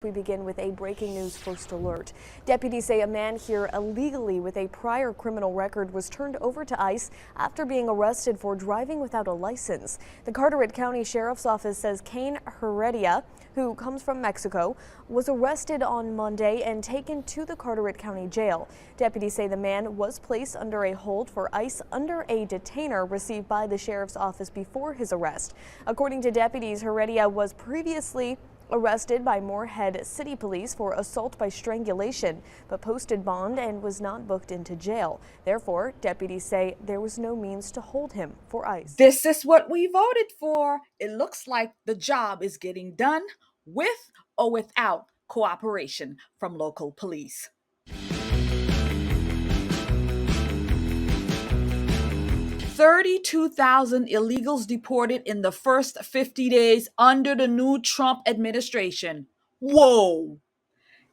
We begin with a breaking news first alert. Deputies say a man here illegally with a prior criminal record was turned over to ICE after being arrested for driving without a license. The Carteret County Sheriff's Office says Cain Heredia, who comes from Mexico, was arrested on Monday and taken to the Carteret County Jail. Deputies say the man was placed under a hold for ICE under a detainer received by the Sheriff's Office before his arrest. According to deputies, Heredia was previously arrested by Moorhead City Police for assault by strangulation, but posted bond and was not booked into jail. Therefore, deputies say there was no means to hold him for ICE. This is what we voted for. It looks like the job is getting done with or without cooperation from local police. 32,000 illegals deported in the first 50 days under the new Trump administration. Whoa!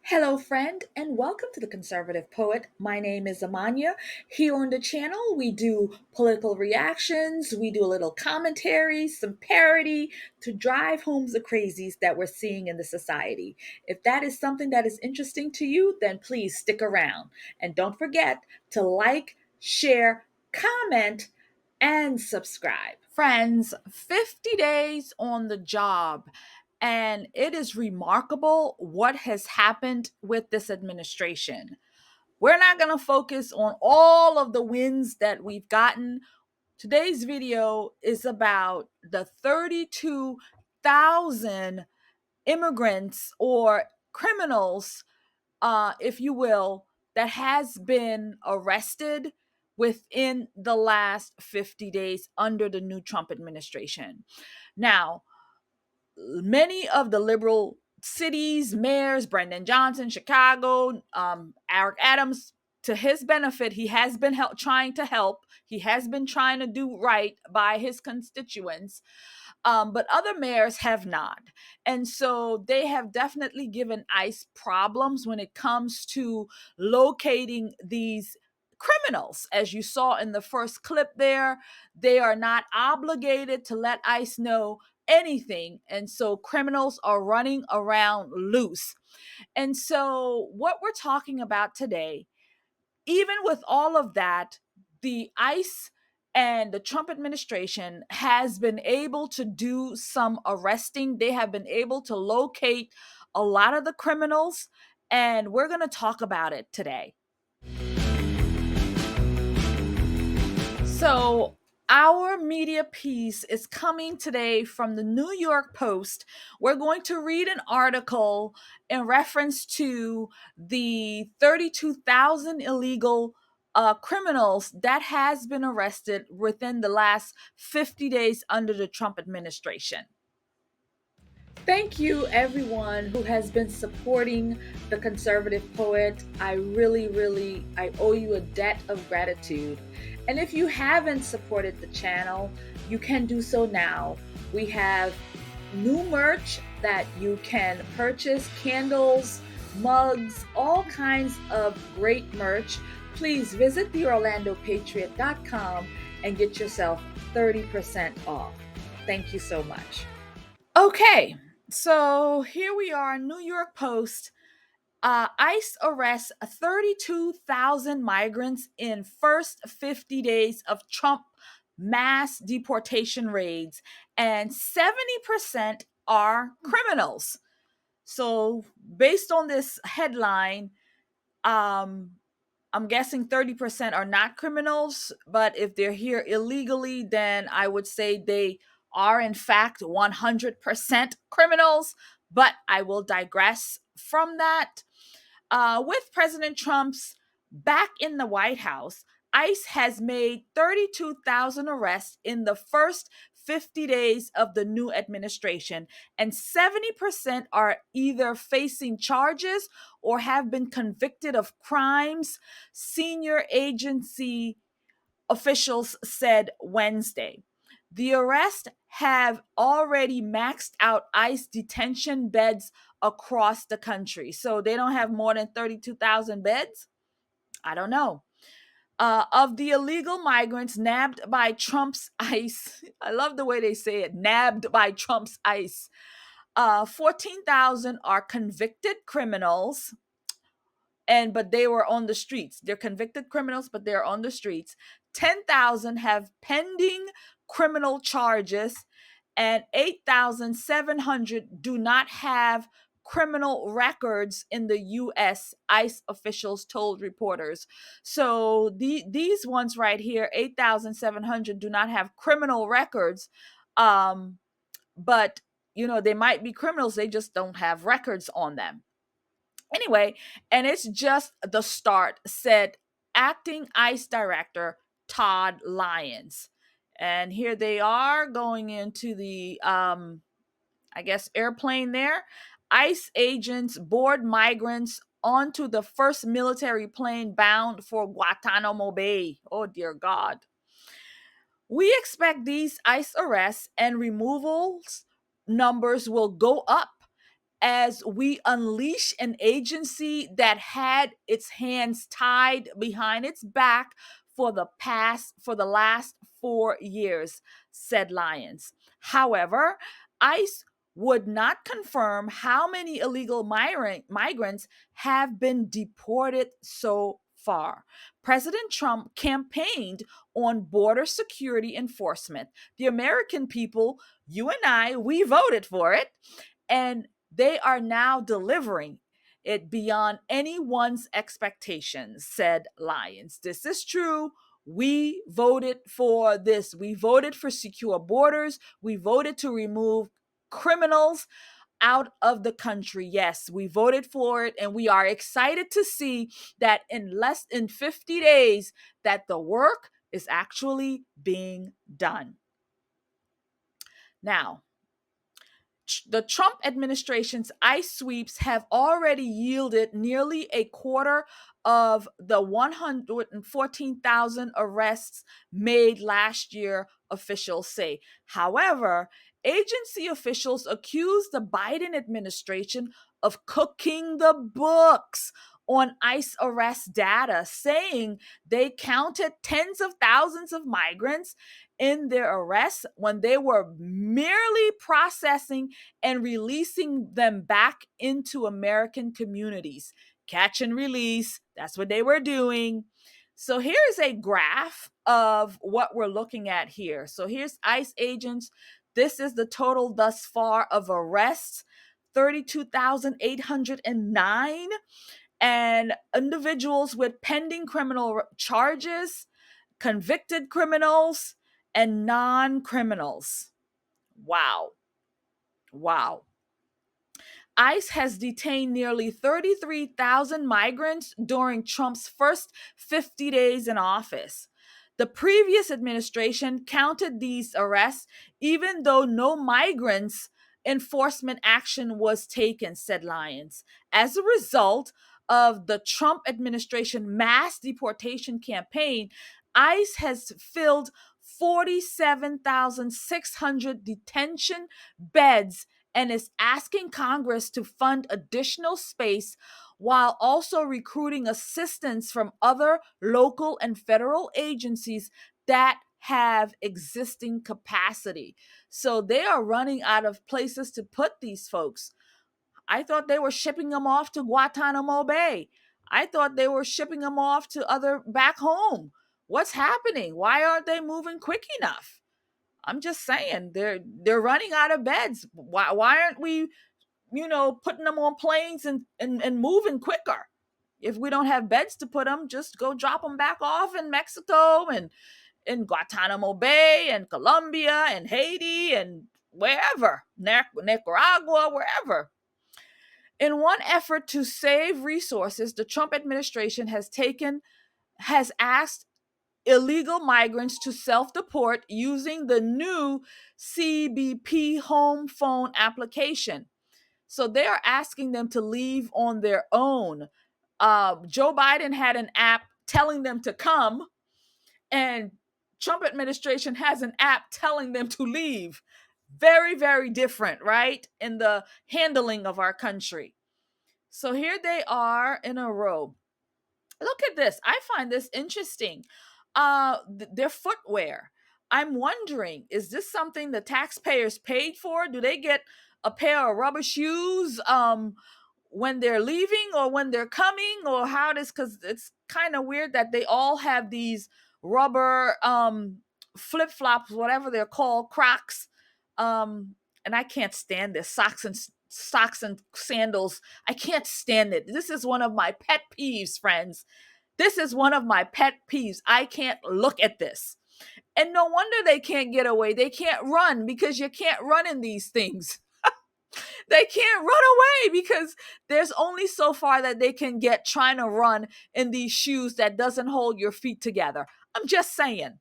Hello, friend, and welcome to the Conservative Poet. My name is Amania. Here on the channel, we do political reactions, we do a little commentary, some parody to drive home the crazies that we're seeing in the society. If that is something that is interesting to you, then please stick around. And don't forget to like, share, comment, and subscribe. Friends, 50 days on the job. And it is remarkable what has happened with this administration. We're not going to focus on all of the wins that we've gotten. Today's video is about the 32,000 immigrants or criminals, if you will, that has been arrested within the last 50 days under the new Trump administration. Now, many of the liberal cities, mayors, Brendan Johnson, Chicago, Eric Adams, to his benefit, he has been trying to help. He has been trying to do right by his constituents. But other mayors have not. And so they have definitely given ICE problems when it comes to locating these criminals. As you saw in the first clip there, they are not obligated to let ICE know anything. And so criminals are running around loose. And so what we're talking about today, even with all of that, the ICE and the Trump administration has been able to do some arresting. They have been able to locate a lot of the criminals, and we're going to talk about it today. So, our media piece is coming today from the New York Post. We're going to read an article in reference to the 32,000 illegal criminals that has been arrested within the last 50 days under the Trump administration. Thank you, everyone who has been supporting the Conservative Poet. I owe you a debt of gratitude. And if you haven't supported the channel, you can do so now. We have new merch that you can purchase, candles, mugs, all kinds of great merch. Please visit theorlandopatriot.com and get yourself 30% off. Thank you so much. Okay, so here we are, New York Post. ICE arrests 32,000 migrants in first 50 days of Trump mass deportation raids, and 70% are criminals. So based on this headline, I'm guessing 30% are not criminals, but if they're here illegally, then I would say they are in fact 100% criminals, but I will digress from that. With President Trump's back in the White House, ICE has made 32,000 arrests in the first 50 days of the new administration, and 70% are either facing charges or have been convicted of crimes, senior agency officials said Wednesday. The arrests have already maxed out ICE detention beds across the country. So they don't have more than 32,000 beds? I don't know. Of the illegal migrants nabbed by Trump's ICE, I love the way they say it, nabbed by Trump's ICE. 14,000 are convicted criminals, but they were on the streets. They're convicted criminals, but they're on the streets. 10,000 have pending criminal charges, and 8,700 do not have criminal records in the US, ICE officials told reporters. So these ones right here, 8,700 do not have criminal records. But they might be criminals, they just don't have records on them. Anyway, and it's just the start, said acting ICE director Todd Lyons. And here they are going into the, I guess, airplane there. ICE agents board migrants onto the first military plane bound for Guantanamo Bay. Oh, dear God. We expect these ICE arrests and removals numbers will go up as we unleash an agency that had its hands tied behind its back for the last 4 years, said Lyons. However, ICE would not confirm how many illegal migrants have been deported so far. President Trump campaigned on border security enforcement. The American people, you and I, we voted for it, and they are now delivering it beyond anyone's expectations, said Lyons. This is true. We voted for this. We voted for secure borders. We voted to remove criminals out of the country. Yes, we voted for it, and we are excited to see that in less than 50 days that the work is actually being done. Now, the Trump administration's ICE sweeps have already yielded nearly a quarter of the 114,000 arrests made last year, officials say. However, agency officials accuse the Biden administration of cooking the books on ICE arrest data, saying they counted tens of thousands of migrants in their arrests when they were merely processing and releasing them back into American communities. Catch and release, that's what they were doing. So here's a graph of what we're looking at here. So here's ICE agents. This is the total thus far of arrests, 32,809, and individuals with pending criminal charges, convicted criminals, and non-criminals. Wow. Wow. ICE has detained nearly 33,000 migrants during Trump's first 50 days in office. The previous administration counted these arrests even though no migrants enforcement action was taken, said Lyons. As a result of the Trump administration mass deportation campaign, ICE has filled 47,600 detention beds and is asking Congress to fund additional space while also recruiting assistance from other local and federal agencies that have existing capacity. So they are running out of places to put these folks. I thought they were shipping them off to Guantanamo Bay. I thought they were shipping them off to other back home. What's happening? Why aren't they moving quick enough? I'm just saying they're running out of beds. Why aren't we, putting them on planes and moving quicker? If we don't have beds to put them, just go drop them back off in Mexico and in Guantanamo Bay and Colombia and Haiti and wherever, Nicaragua, wherever. In one effort to save resources, the Trump administration has asked illegal migrants to self-deport using the new CBP home phone application. So they are asking them to leave on their own. Joe Biden had an app telling them to come, and Trump administration has an app telling them to leave. Very, very different, right? In the handling of our country. So here they are in a row. Look at this. I find this interesting. Their footwear. I'm wondering, is this something the taxpayers paid for? Do they get a pair of rubber shoes when they're leaving or when they're coming, or how it is, because it's kind of weird that they all have these rubber flip-flops, whatever they're called, Crocs. And I can't stand this. Socks and sandals. I can't stand it. This is one of my pet peeves, friends. This is one of my pet peeves. I can't look at this. And no wonder they can't get away. They can't run because you can't run in these things. They can't run away because there's only so far that they can get trying to run in these shoes that doesn't hold your feet together. I'm just saying.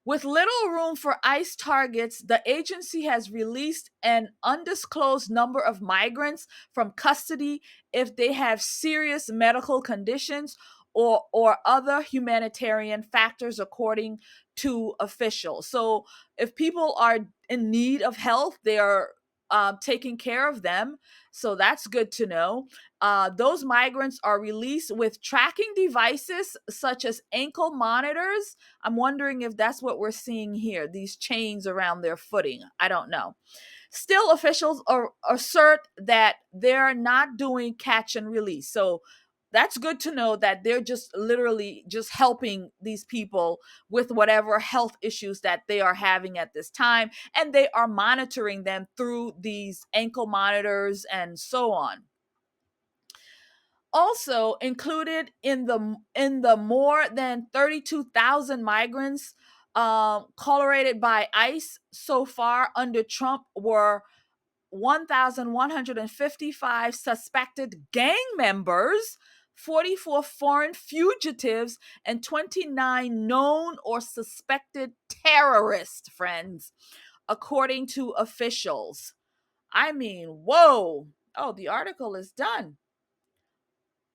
With little room for ICE targets, the agency has released an undisclosed number of migrants from custody if they have serious medical conditions or other humanitarian factors, according to officials. So, if people are in need of health, they are taking care of them. So, that's good to know. Those migrants are released with tracking devices such as ankle monitors. I'm wondering if that's what we're seeing here, these chains around their footing. I don't know. Still, officials assert that they're not doing catch and release. So that's good to know that they're just literally just helping these people with whatever health issues that they are having at this time. And they are monitoring them through these ankle monitors and so on. Also included in the more than 32,000 migrants tolerated by ICE so far under Trump were 1,155 suspected gang members, 44 foreign fugitives, and 29 known or suspected terrorists, friends, according to officials. I mean, whoa. Oh, the article is done.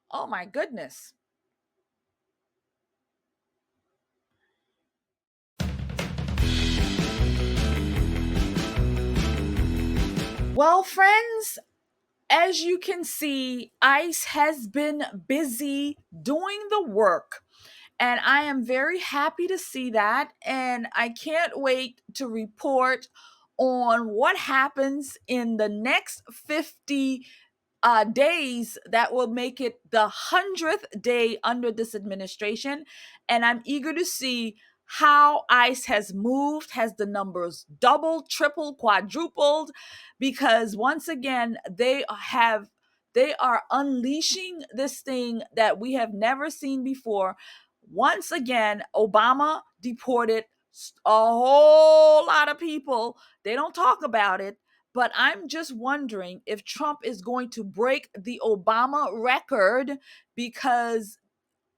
Oh my goodness. Well, friends, as you can see, ICE has been busy doing the work. And I am very happy to see that. And I can't wait to report on what happens in the next 50 days that will make it the 100th day under this administration. And I'm eager to see how ICE has moved. Has the numbers doubled, tripled, quadrupled? Because once again, they are unleashing this thing that we have never seen before. Once again, Obama deported a whole lot of people. They don't talk about it, but I'm just wondering if Trump is going to break the Obama record, because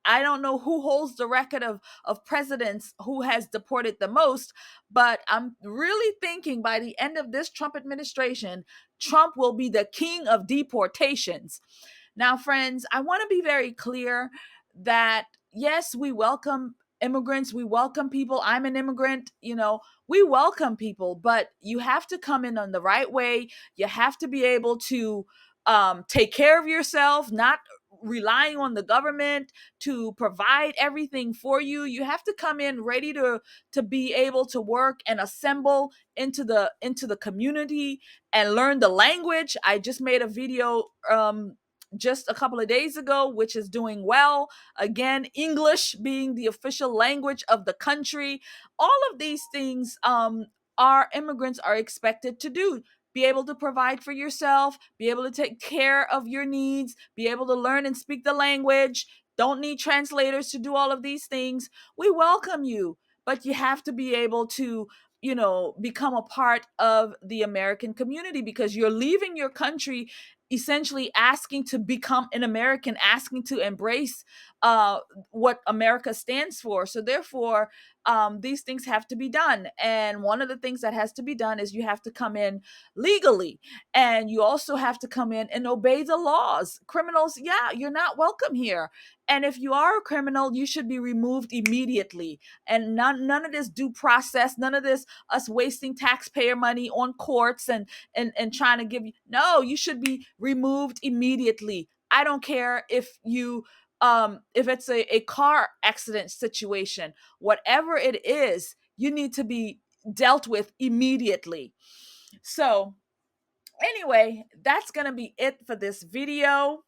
I don't know who holds the record of presidents who has deported the most, but I'm really thinking by the end of this Trump administration, Trump will be the king of deportations. Now, friends, I want to be very clear that yes, we welcome immigrants, we welcome people. I'm an immigrant, we welcome people, but you have to come in on the right way. You have to be able to take care of yourself, not relying on the government to provide everything for you. You have to come in ready to be able to work and assemble into the community and learn the language. I just made a video just a couple of days ago, which is doing well. Again, English being the official language of the country. All of these things our immigrants are expected to do. Be able to provide for yourself, be able to take care of your needs, be able to learn and speak the language. Don't need translators to do all of these things. We welcome you, but you have to be able to become a part of the American community, because you're leaving your country essentially asking to become an American, asking to embrace uh, what America stands for. So therefore, these things have to be done. And one of the things that has to be done is you have to come in legally, and you also have to come in and obey the laws. Criminals, yeah, you're not welcome here. And if you are a criminal, you should be removed immediately. And none of this due process, none of this us wasting taxpayer money on courts and trying to give you. No, you should be removed immediately. I don't care if it's a car accident situation, whatever it is, you need to be dealt with immediately. So anyway, that's going to be it for this video.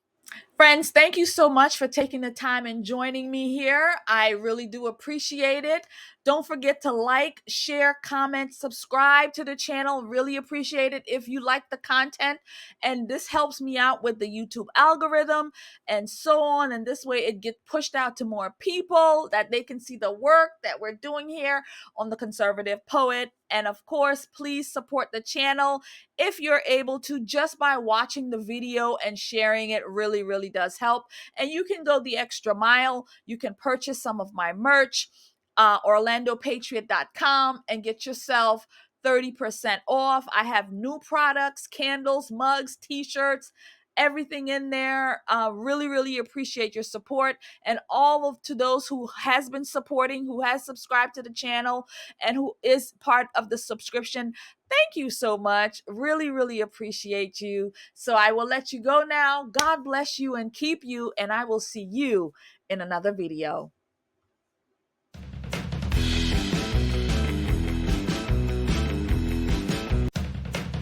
Friends, thank you so much for taking the time and joining me here. I really do appreciate it. Don't forget to like, share, comment, subscribe to the channel. Really appreciate it if you like the content. And this helps me out with the YouTube algorithm and so on. And this way it gets pushed out to more people that they can see the work that we're doing here on The Conservative Poet. And of course, please support the channel if you're able to, just by watching the video and sharing it. Really does help. And you can go the extra mile. You can purchase some of my merch, orlandopatriot.com, and get yourself 30% off. I have new products, candles, mugs, t-shirts, everything in there. Really appreciate your support, and all of to those who has been supporting, who has subscribed to the channel, and who is part of the subscription. Thank you so much. Really appreciate you. So I will let you go now. God bless you and keep you, and I will see you in another video.